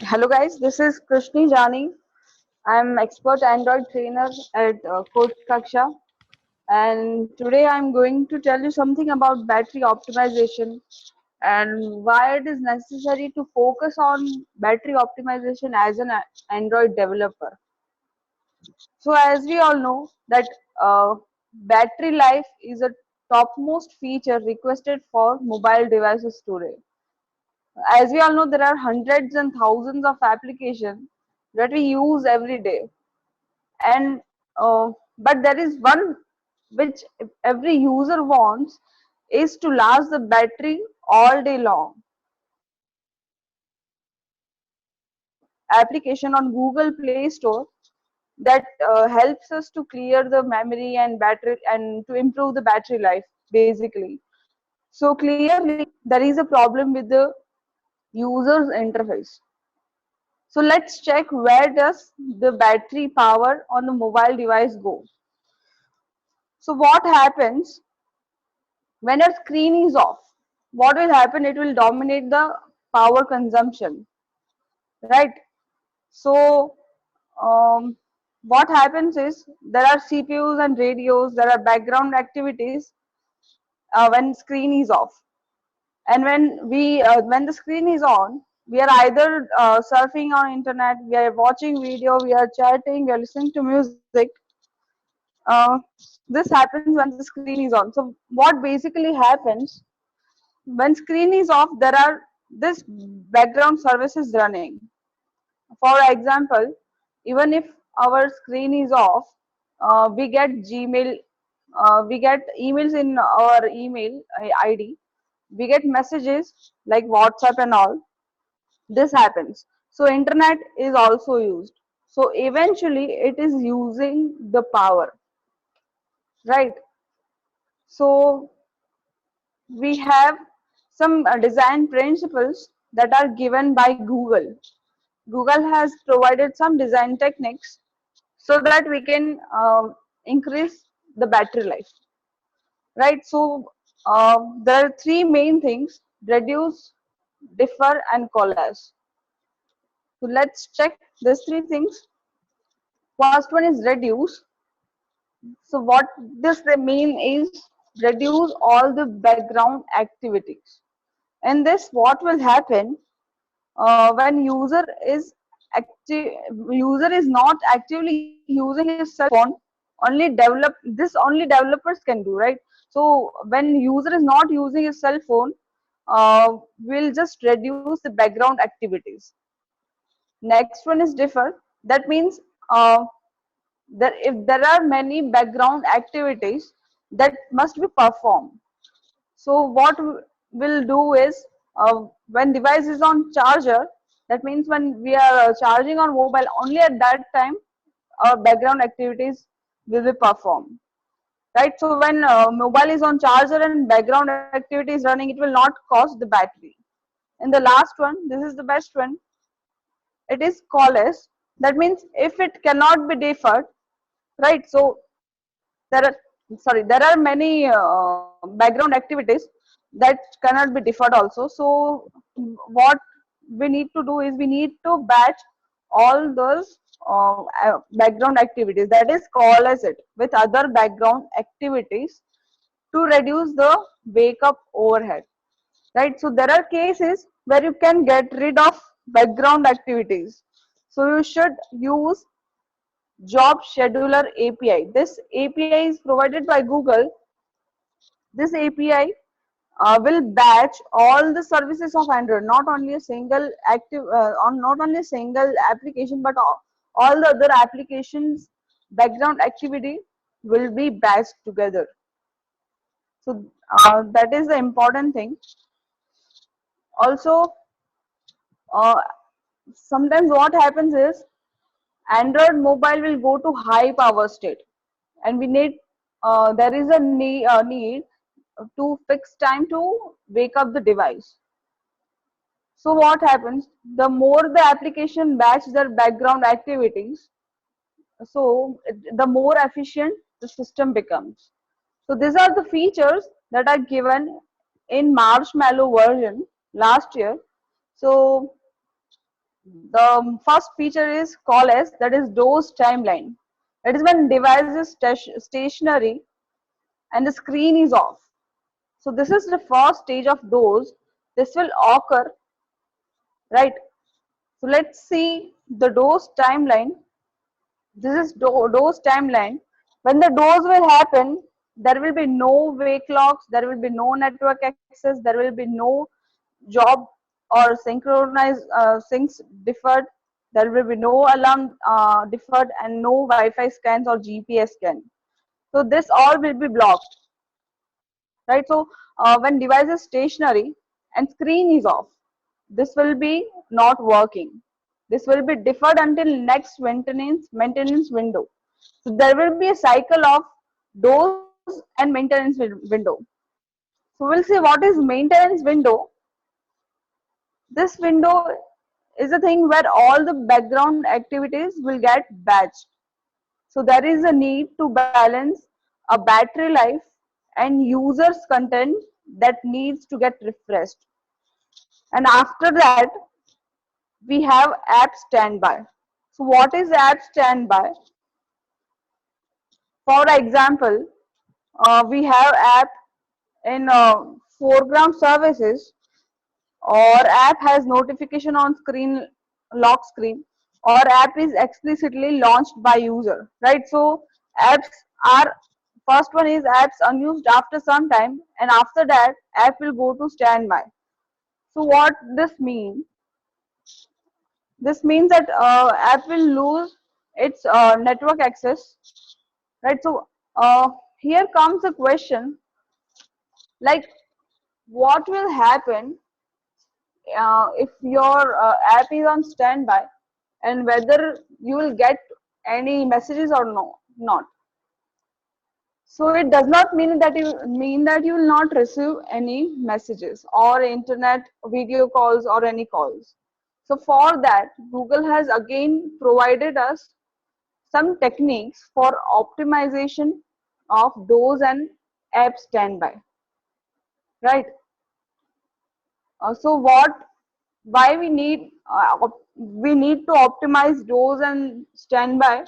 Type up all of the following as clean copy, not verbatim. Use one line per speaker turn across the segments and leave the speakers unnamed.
Hello guys, this is Krishni Jani. I'm expert Android trainer at Code Kaksha, and today I'm going to tell you something about battery optimization and why it is necessary to focus on battery optimization as an Android developer. So as we all know that battery life is a topmost feature requested for mobile devices today. As we all know, there are hundreds and thousands of applications that we use every day, and but there is one which every user wants is to last the battery all day long. Application on Google Play Store that helps us to clear the memory and battery and to improve the battery life basically. So clearly there is a problem with the user's interface. So let's check where does the battery power on the mobile device go. So what happens when a screen is off? What will happen? It will dominate the power consumption, right? So what happens is there are CPUs and radios, there are background activities when screen is off, and when the screen is on, we are either surfing on internet, we are watching video, we are chatting, we are listening to music. uh, this happens when the screen is on. So what basically happens when screen is off, there are this background services running. For example, even if our screen is off, we get Gmail, we get emails in our email ID, we get messages like WhatsApp and all. This happens. So internet is also used. So eventually it is using the power, right? So we have some design principles that are given by Google. Google has provided some design techniques so that we can increase the battery life, right? So there are three main things: reduce, differ, and coalesce. So let's check these three things. First one is reduce. So what this mean is reduce all the background activities. In this, what will happen when user is not actively using his cell phone? Only only developers can do, right? So when user is not using his cell phone, we'll just reduce the background activities. Next one is differ. That means that if there are many background activities that must be performed, so what we'll do is when device is on charger, that means when we are charging on mobile, only at that time our background activities will be performed, right? So when mobile is on charger and background activity is running, it will not cost the battery. And the last one, this is the best one, it is coalesce. That means if it cannot be deferred, right? So there are many background activities that cannot be deferred also. So what we need to do is we need to batch all those background activities, that is call as it with other background activities, to reduce the wake up overhead, right? So there are cases where you can get rid of background activities, so you should use Job Scheduler API. This API is provided by Google. This API will batch all the services of Android, not only a single not only a single application, but all the other applications background activity will be batched together. So that is the important thing. Also, uh, sometimes what happens is Android mobile will go to high power state, and we need there is a need to fix time to wake up the device. So what happens? The more the application batch their background activities, so the more efficient the system becomes. So these are the features that are given in Marshmallow version last year. So The first feature is called as, that is DOS timeline. That is when device is stationary and the screen is off. So this is the first stage of DOS. This will occur, right? So let's see the DOS timeline. This is DOS timeline. When the DOS will happen, there will be no wake locks, there will be no network access, there will be no job or synchronized syncs deferred, there will be no alarm deferred, and no Wi-Fi scans or GPS scan. So this all will be blocked, right? So when device is stationary and screen is off, this will be not working. This will be deferred until next maintenance window. So there will be a cycle of DOS and maintenance window. So we'll see what is maintenance window. This window is a thing where all the background activities will get batched. So there is a need to balance a battery life and users content that needs to get refreshed. And after that, we have app standby. So what is app standby? For example, we have app in foreground services, or app has notification on screen, lock screen, or app is explicitly launched by user, right? So apps are, first one is apps unused after some time, and after that app will go to standby. So what this means? This means that app will lose its network access, right? So here comes a question, like what will happen if your app is on standby, and whether you will get any messages or not. So it does not mean that you will not receive any messages or internet video calls or any calls. So for that, Google has again provided us some techniques for optimization of those and app standby, right? So why we need to optimize DOS and standby.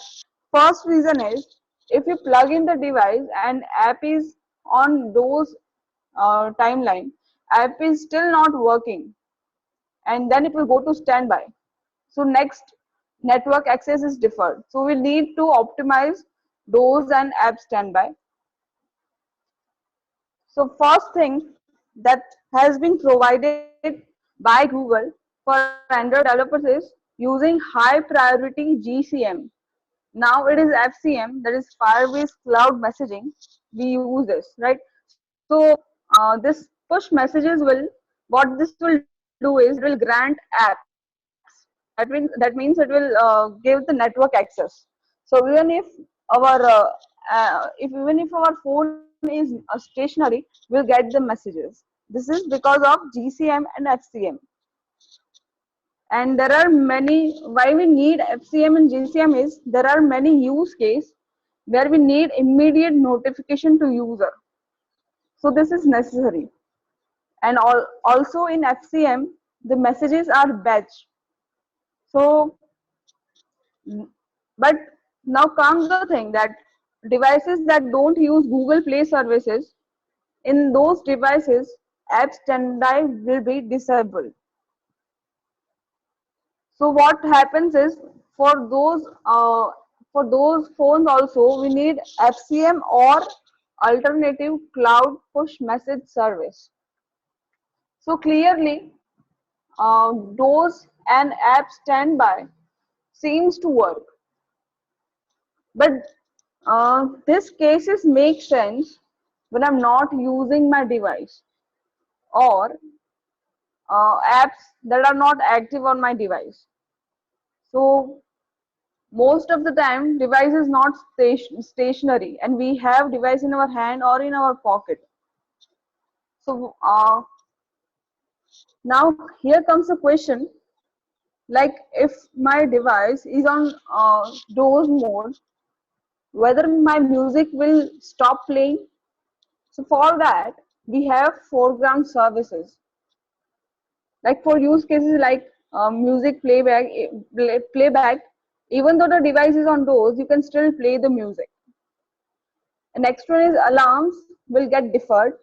First reason is, if you plug in the device and app is on DOS timeline, app is still not working, and then it will go to standby. So next, network access is deferred. So we need to optimize DOS and app standby. So first thing that has been provided by Google for Android developers is using high priority GCM. Now it is FCM, that is file-based cloud messaging. We use this, right? So this push messages will, what this will do is, it will grant apps. That means it will give the network access. So even if our even if our phone is stationary, we'll get the messages. This is because of GCM and FCM. And there are many, why we need FCM and GCM is, there are many use cases where we need immediate notification to user. So this is necessary. And also in FCM, the messages are batched. So, but now comes the thing that devices that don't use Google Play services, in those devices, app standby will be disabled. So what happens is, for those phones also, we need FCM or alternative cloud push message service. So clearly, those and app standby seems to work, but this cases make sense when I'm not using my device, or apps that are not active on my device. So most of the time device is not stationary, and we have device in our hand or in our pocket. So now here comes a question, like if my device is on DOS mode, whether my music will stop playing. So for that, we have foreground services, like for use cases like music playback. Even though the device is on doors, you can still play the music. The next one is alarms will get deferred.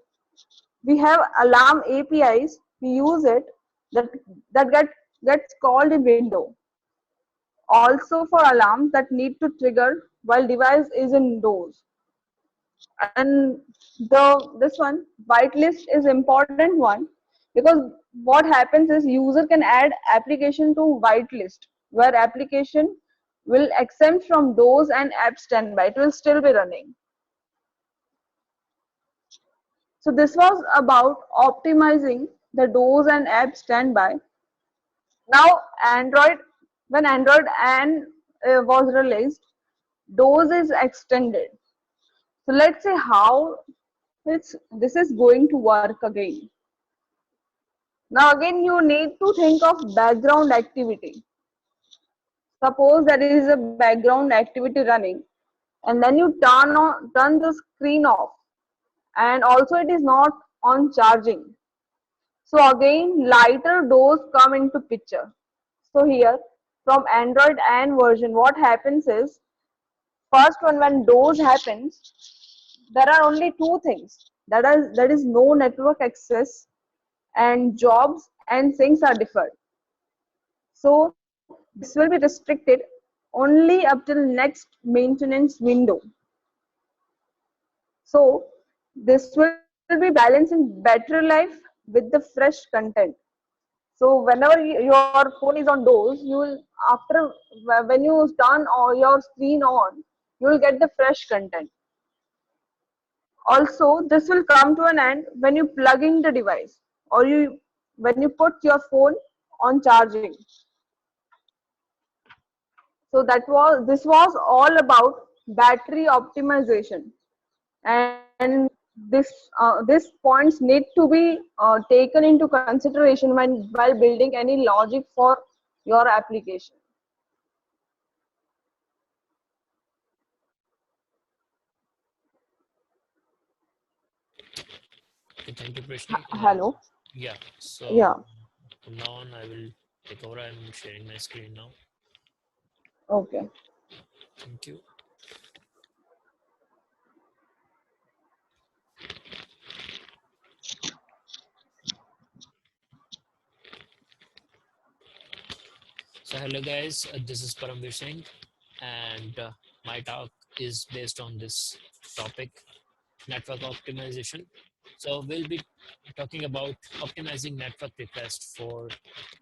We have alarm APIs. We use it that gets called in window. Also for alarms that need to trigger while device is indoors. And this one whitelist is important one, because what happens is user can add application to whitelist, where application will exempt from those and app standby. It will still be running. So this was about optimizing the doors and app standby. Now Android, when Android N was released, doors is extended. So let's see how this is going to work again. Now again you need to think of background activity. Suppose there is a background activity running, and then you turn the screen off, and also it is not on charging. So again lighter doors come into picture. So here from Android N version, what happens is, first one, when doors happens, there are only two things, that is no network access, and jobs and things are deferred. So this will be restricted only up till next maintenance window. So this will be balancing battery life with the fresh content. So whenever your phone is on doors, you will, after when you turn your screen on, you will get the fresh content. Also, this will come to an end when you plug in the device, or when you put your phone on charging. So this was all about battery optimization, and these points need to be taken into consideration while building any logic for your application.
Okay, thank you, Prashni.
Hello.
Yeah, so
Yeah.
from now on, I will take over. I'm sharing my screen now.
Okay.
Thank you. So hello guys, this is Paramveer Singh, and my talk is based on this topic, network optimization. So we'll be talking about optimizing network requests for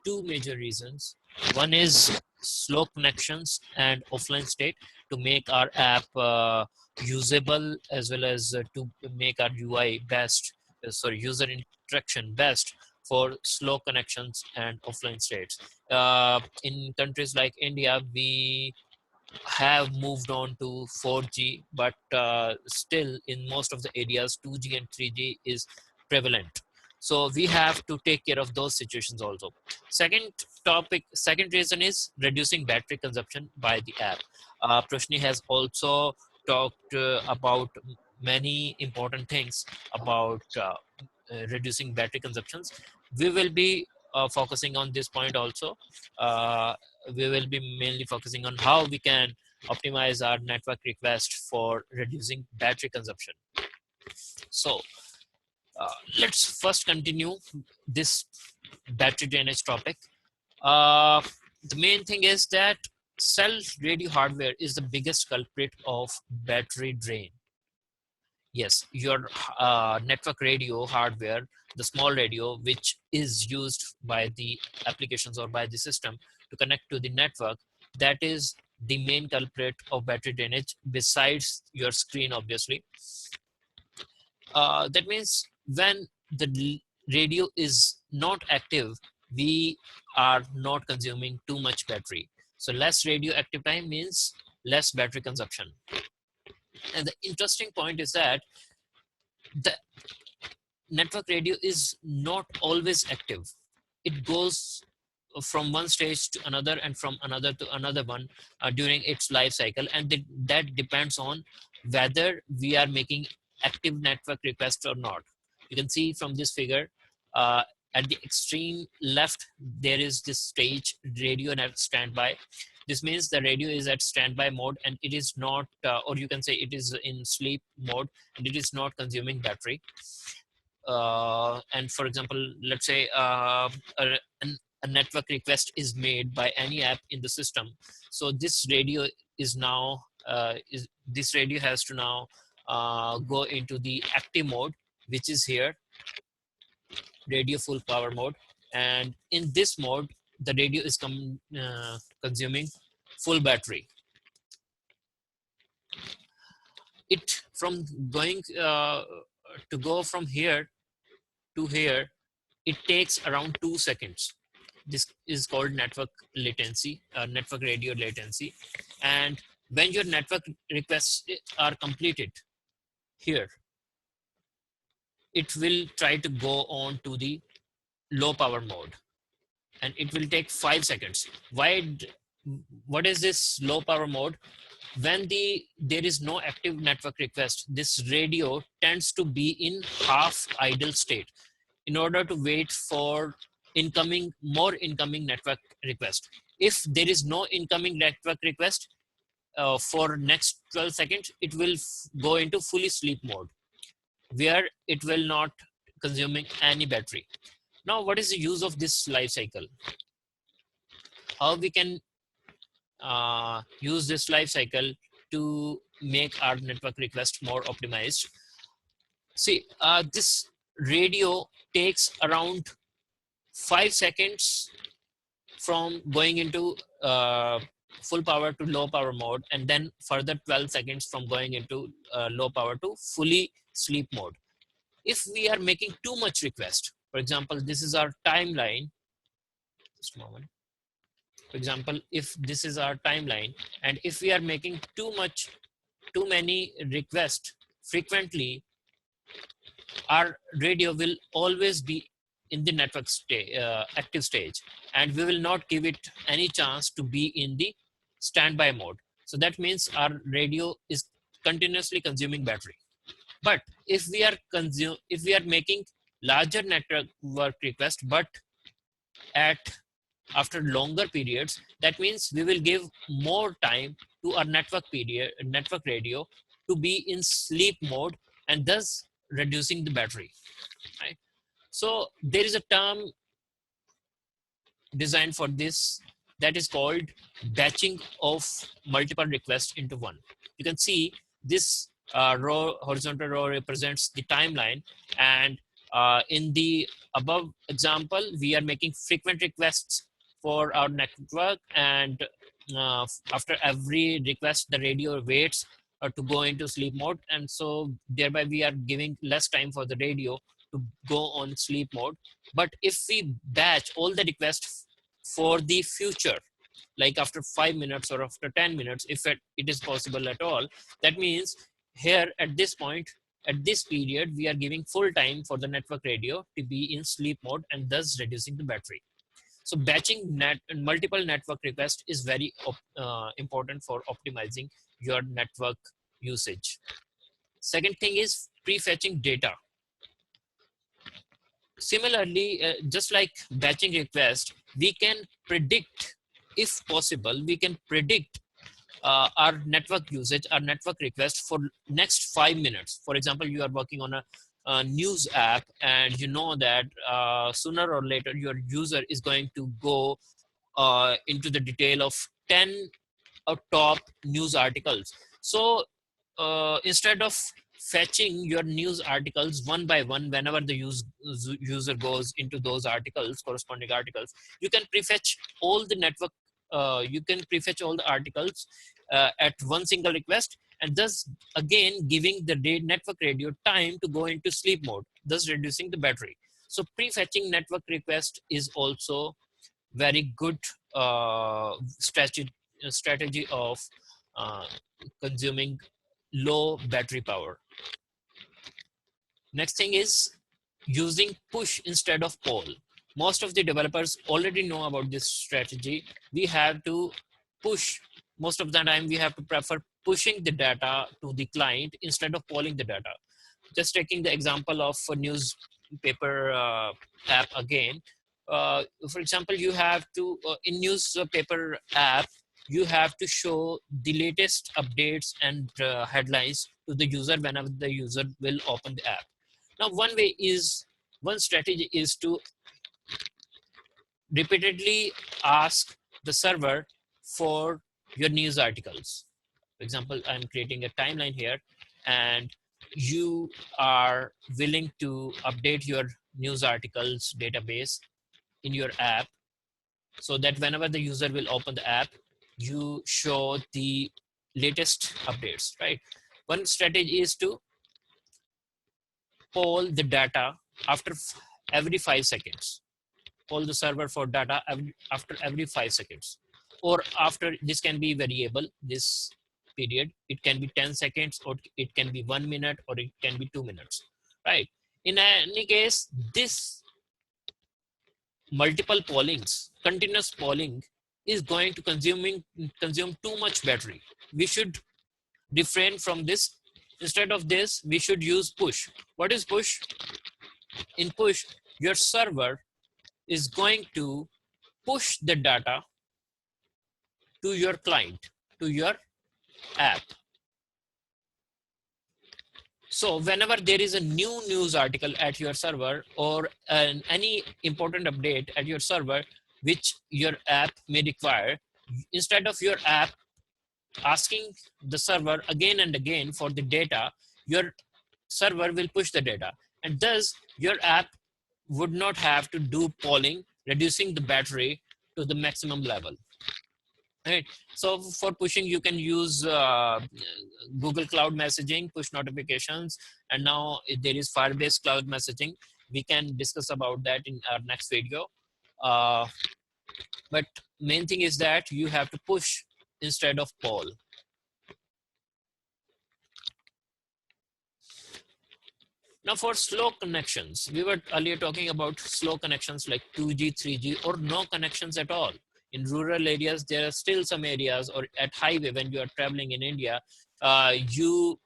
two major reasons. One is slow connections and offline state to make our app usable, as well as to make our UI best, sorry, user interaction best for slow connections and offline states. In countries like India, we have moved on to 4G, but still in most of the areas 2G and 3G is prevalent. So we have to take care of those situations also. Second reason is reducing battery consumption by the app. Prashni has also talked about many important things about reducing battery consumptions. We will be focusing on this point also. We will be mainly focusing on how we can optimize our network request for reducing battery consumption. So let's first continue this battery drainage topic. Uh, the main thing is that cell radio hardware is the biggest culprit of battery drain. Yes, your network radio hardware, the small radio, which is used by the applications or by the system to connect to the network, that is the main culprit of battery drainage, besides your screen, obviously. That means when the radio is not active, we are not consuming too much battery. So less radio active time means less battery consumption. And the interesting point is that the network radio is not always active. It goes from one stage to another and from another to another one during its life cycle, and that depends on whether we are making active network requests or not. You can see from this figure, uh, at the extreme left, there is this stage radio and at standby. This means the radio is at standby mode and it is not, or you can say it is in sleep mode and it is not consuming battery. And for example, let's say a network request is made by any app in the system. So this radio is now, this radio has to now go into the active mode, which is here, radio full power mode. And in this mode, the radio is consuming full battery. It from going to go from here to here, it takes around 2 seconds. This is called network latency, network radio latency. And when your network requests are completed here, it will try to go on to the low power mode and it will take 5 seconds. What is this low power mode? When there is no active network request, this radio tends to be in half idle state in order to wait for more incoming network request. If there is no incoming network request for next 12 seconds, it will go into fully sleep mode, where it will not consuming any battery. Now, what is the use of this life cycle? How we can use this life cycle to make our network request more optimized? See, this radio takes around 5 seconds from going into full power to low power mode, and then further 12 seconds from going into low power to fully sleep mode. If we are making too much request, for example, this is our timeline. Just a moment. For example, if this is our timeline, and if we are making too many requests frequently, our radio will always be in the network active stage, and we will not give it any chance to be in the standby mode. So that means our radio is continuously consuming battery. But if we are making larger network request, but after longer periods, that means we will give more time to our network radio to be in sleep mode, and thus reducing the battery, right? So there is a term designed for this that is called batching of multiple requests into one. You can see this horizontal row represents the timeline, and in the above example, we are making frequent requests for our network, and after every request, the radio waits to go into sleep mode, and so thereby we are giving less time for the radio to go on sleep mode. But if we batch all the requests for the future, like after 5 minutes or after 10 minutes, if it is possible at all, that means here at this point, at this period, we are giving full time for the network radio to be in sleep mode, and thus reducing the battery. So batching multiple network requests is very important for optimizing your network usage. Second thing is prefetching data. Similarly, just like batching request, we can predict, if possible, we can predict our network usage, our network request for next 5 minutes. For example, you are working on a news app, and you know that sooner or later your user is going to go into the detail of 10 top news articles. So instead of fetching your news articles one by one whenever the user goes into those articles, corresponding articles, you can prefetch all the network, you can prefetch all the articles at one single request, and thus again giving the network radio time to go into sleep mode, thus reducing the battery. So prefetching network request is also very good strategy of consuming low battery power. Next thing is using push instead of poll. Most of the developers already know about this strategy. We have to push, most of the time we have to prefer pushing the data to the client instead of polling the data. Just taking the example of news paper app again. For example, you have to in newspaper app, you have to show the latest updates and headlines to the user whenever the user will open the app. Now, one strategy is to repeatedly ask the server for your news articles. For example, I'm creating a timeline here, and you are willing to update your news articles database in your app, so that whenever the user will open the app, you show the latest updates, right? One strategy is to poll the data after every 5 seconds. Poll the server for data after every 5 seconds, or after, this can be variable, this period, it can be 10 seconds, or it can be 1 minute, or it can be 2 minutes, right? In any case, this multiple pollings, continuous polling, is going to consume too much battery. We should refrain from this. Instead of this, we should use push. What is push? In push, your server is going to push the data to your client, to your app. So whenever there is a new news article at your server, or any important update at your server, which your app may require, instead of your app asking the server again and again for the data, your server will push the data. And thus your app would not have to do polling, reducing the battery to the maximum level. Right. So for pushing, you can use Google Cloud Messaging, push notifications, and now there is Firebase Cloud Messaging. We can discuss about that in our next video. But main thing is that you have to push instead of poll. Now for slow connections, we were earlier talking about slow connections like 2G, 3G, or no connections at all. In rural areas, there are still some areas, or at highway when you are traveling in India, you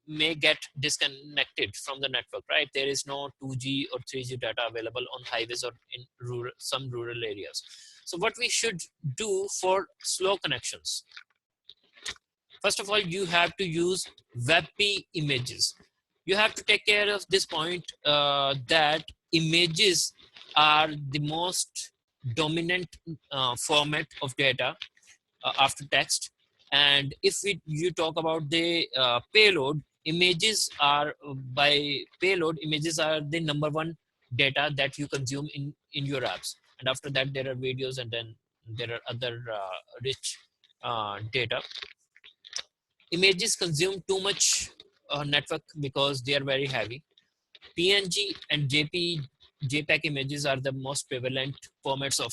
may get disconnected from the network, right? There is no 2G or 3G data available on highways or in some rural areas. So what we should do for slow connections? First of all, you have to use WebP images. You have to take care of this point, that images are the most dominant format of data after text. And if you talk about the payload, images are images are the number one data that you consume in your apps. And after that, there are videos, and then there are other rich data. Images consume too much network because they are very heavy. PNG and JPEG images are the most prevalent formats of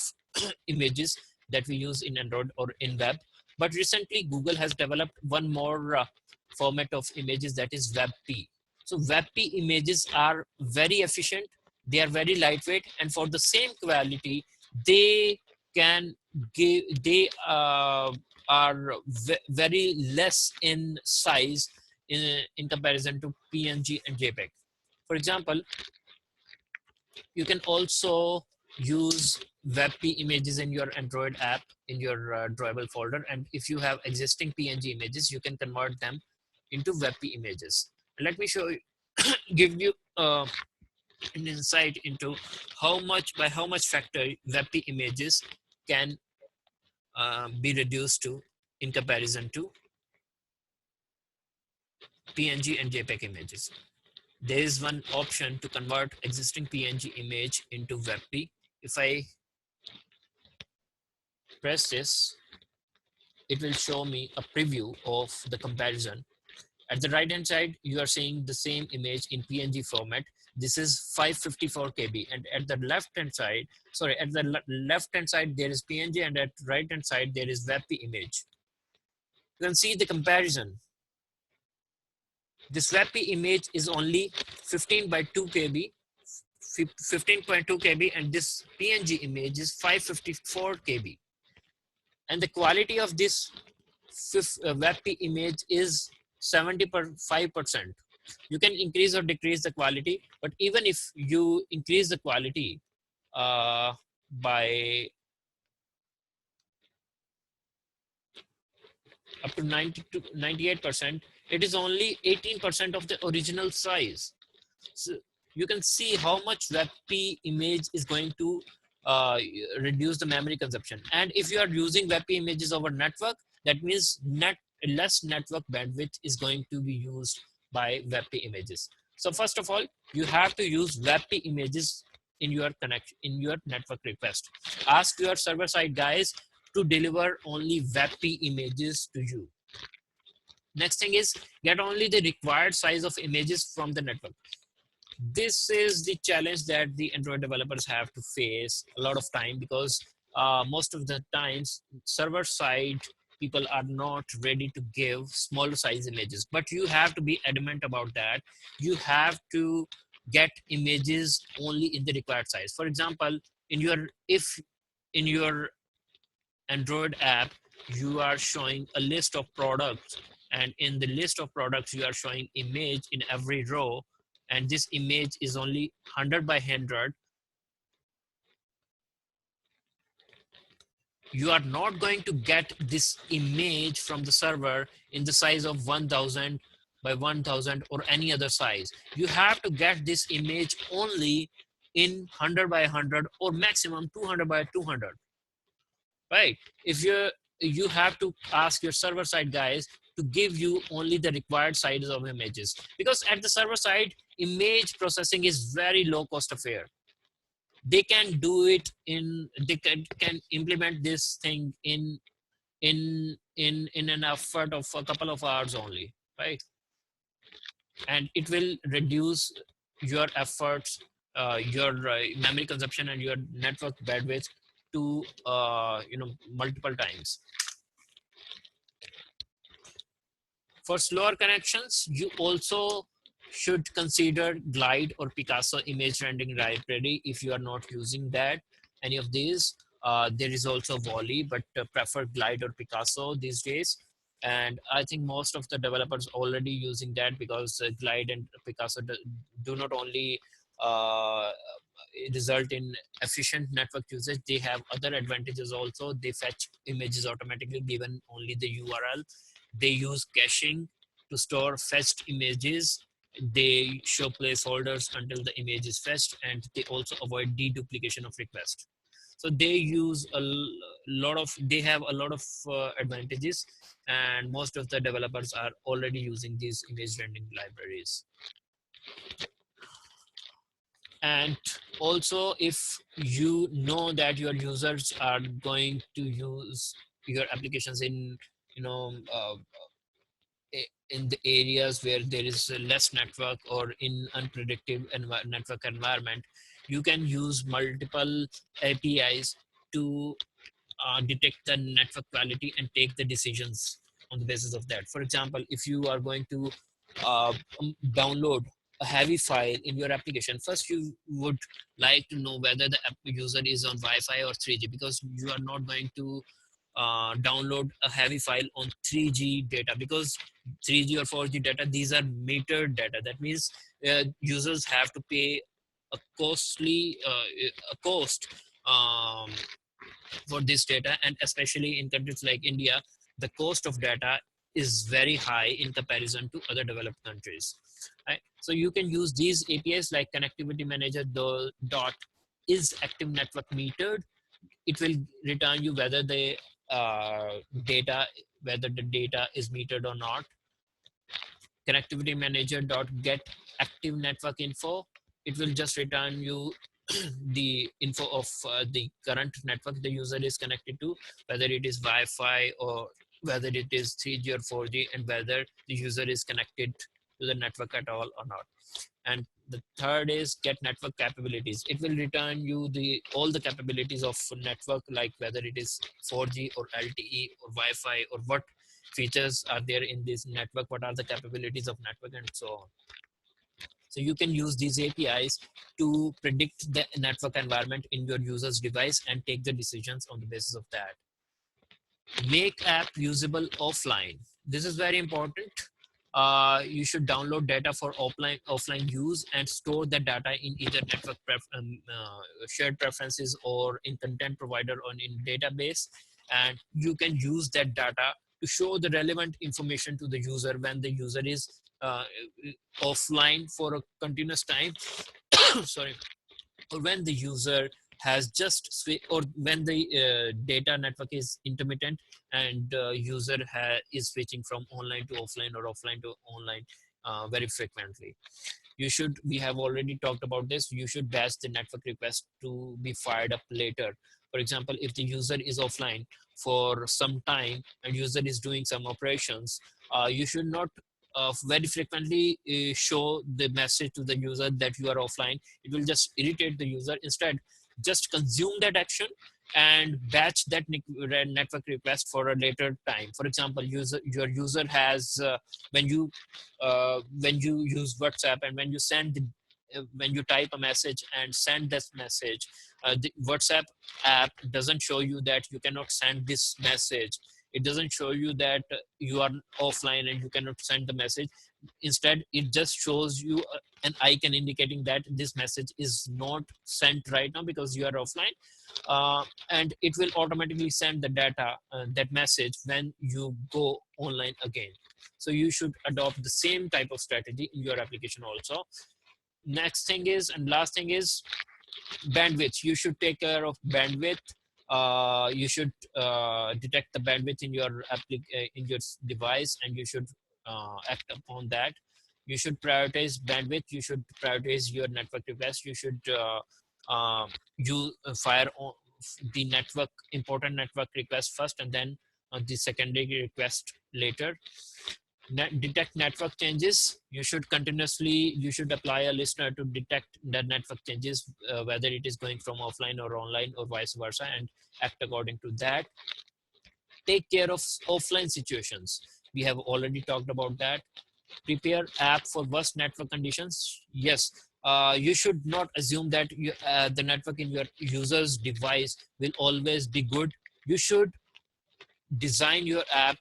images that we use in Android or in web. But recently, Google has developed one more format of images, that is WebP. So WebP images are very efficient, they are very lightweight, and for the same quality, they can give, they are very less in size in comparison to PNG and JPEG. For example, you can also use WebP images in your Android app in your drawable folder. And if you have existing PNG images, you can convert them into WebP images. And let me show you, give you an insight into by how much factor WebP images can be reduced to in comparison to PNG and JPEG images. There is one option to convert existing PNG image into WebP. If I press this, it will show me a preview of the comparison. At the right hand side, you are seeing the same image in PNG format. This is 554 KB, and at the left hand side, there is PNG, and at right hand side there is WebP image. You can see the comparison. This WebP image is only 15 by 2 KB, 15.2 KB, and this PNG image is 554 KB. And the quality of this WebP image is 75%. You can increase or decrease the quality, but even if you increase the quality by up to 90 to 98%, it is only 18% of the original size. So you can see how much WebP image is going to uh, reduce the memory consumption. And if you are using WebP images over network, that means less network bandwidth is going to be used by WebP images. So first of all, you have to use WebP images in your network request. Ask your server side guys to deliver only WebP images to you. Next thing is, get only the required size of images from the network. This is the challenge that the Android developers have to face a lot of time, because most of the times server side people are not ready to give smaller size images, but you have to be adamant about that. You have to get images only in the required size. For example, if in your Android app you are showing a list of products, and in the list of products you are showing image in every row, and this image is only 100 by 100, you are not going to get this image from the server in the size of 1000 by 1000 or any other size. You have to get this image only in 100 by 100 or maximum 200 by 200, right? If you have to ask your server side guys to give you only the required size of images, because at the server side image processing is very low cost affair. They can do it they can implement this thing in an effort of a couple of hours only, right? And it will reduce your efforts, your memory consumption and your network bandwidth to multiple times. For slower connections, you also should consider Glide or Picasso image rendering library if you are not using that any of these. There is also Volley, but prefer Glide or Picasso these days. And I think most of the developers already using that, because Glide and Picasso do not only result in efficient network usage, they have other advantages also. They fetch images automatically given only the URL. They use caching to store fetched images. They show placeholders until the image is fetched, and they also avoid deduplication of request. So they use they have a lot of advantages, and most of the developers are already using these image rendering libraries. And also, if you know that your users are going to use your applications in in the areas where there is less network or in unpredictable network environment, you can use multiple APIs to detect the network quality and take the decisions on the basis of that. For example, if you are going to download a heavy file in your application, first you would like to know whether the user is on Wi-Fi or 3G, because you are not going to download a heavy file on 3G data, because 3G or 4G data, these are metered data. That means users have to pay a cost um, for this data, and especially in countries like India, the cost of data is very high in comparison to other developed countries. Right? So you can use these APIs like connectivity manager dot is active network metered. It will return you whether the data is metered or not. Connectivity manager dot get active network info, it will just return you the info of the current network the user is connected to, whether it is Wi-Fi or whether it is 3G or 4G, and whether the user is connected to the network at all or not. And the third is get network capabilities. It will return you all the capabilities of network, like whether it is 4G or LTE or Wi-Fi, or what features are there in this network, what are the capabilities of network, and so on. So you can use these APIs to predict the network environment in your user's device and take the decisions on the basis of that. Make app usable offline. This is very important. You should download data for offline use and store the data in either shared preferences or in content provider or in database, and you can use that data to show the relevant information to the user when the user is offline for a continuous time. Sorry. Or when the user has just or when the data network is intermittent and user is switching from online to offline or offline to online very frequently. We have already talked about this, you should batch the network request to be fired up later. For example, if the user is offline for some time and user is doing some operations, you should not very frequently show the message to the user that you are offline. It will just irritate the user. Instead, just consume that action and batch that network request for a later time. For example, your user has when you use WhatsApp and when you type a message and send this message, the WhatsApp app doesn't show you that you cannot send this message. It doesn't show you that you are offline and you cannot send the message. Instead, it just shows you an icon indicating that this message is not sent right now because you are offline, and it will automatically send the data, that message, when you go online again. So you should adopt the same type of strategy in your application also. Next thing is, and last thing is, bandwidth. You should take care of bandwidth. You should detect the bandwidth in your in your device, and you should act upon that. You should prioritize bandwidth. You should prioritize your network request. You should you fire on the network important network request first, and then the secondary request later. Detect network changes. You should apply a listener to detect the network changes, whether it is going from offline or online or vice versa, and act according to that. Take care of offline situations. We have already talked about that. Prepare app for worst network conditions. Yes, you should not assume that the network in your user's device will always be good. You should design your app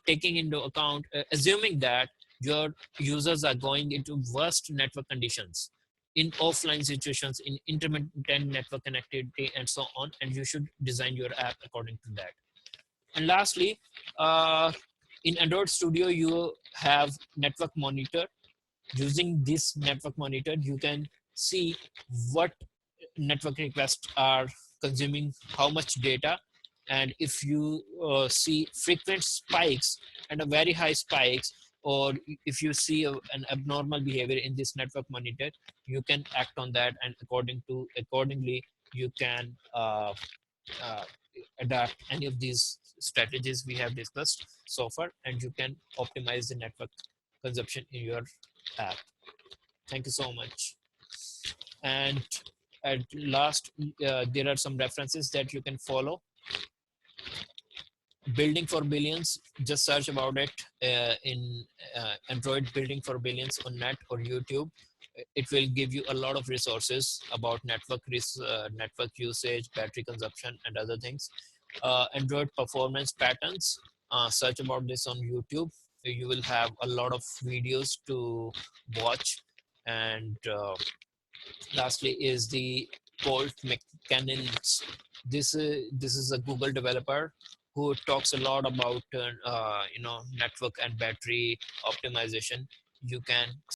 taking into account, assuming that your users are going into worst network conditions, in offline situations, in intermittent network connectivity, and so on. And you should design your app according to that. And lastly, uh, in Android Studio, you have network monitor. Using this network monitor, you can see what network requests are consuming how much data. And if you see frequent spikes and a very high spikes, or if you see an abnormal behavior in this network monitor, you can act on that, and accordingly you can uh, adapt any of these strategies we have discussed so far, and you can optimize the network consumption in your app. Thank you so much. And at last, there are some references that you can follow. Building for Billions, just search about it in Android Building for Billions on net or YouTube. It will give you a lot of resources about network usage, battery consumption, and other things. Android performance patterns, search about this on YouTube. You will have a lot of videos to watch. And lastly is the Colt McCannins. This is a Google developer who talks a lot about network and battery optimization. You can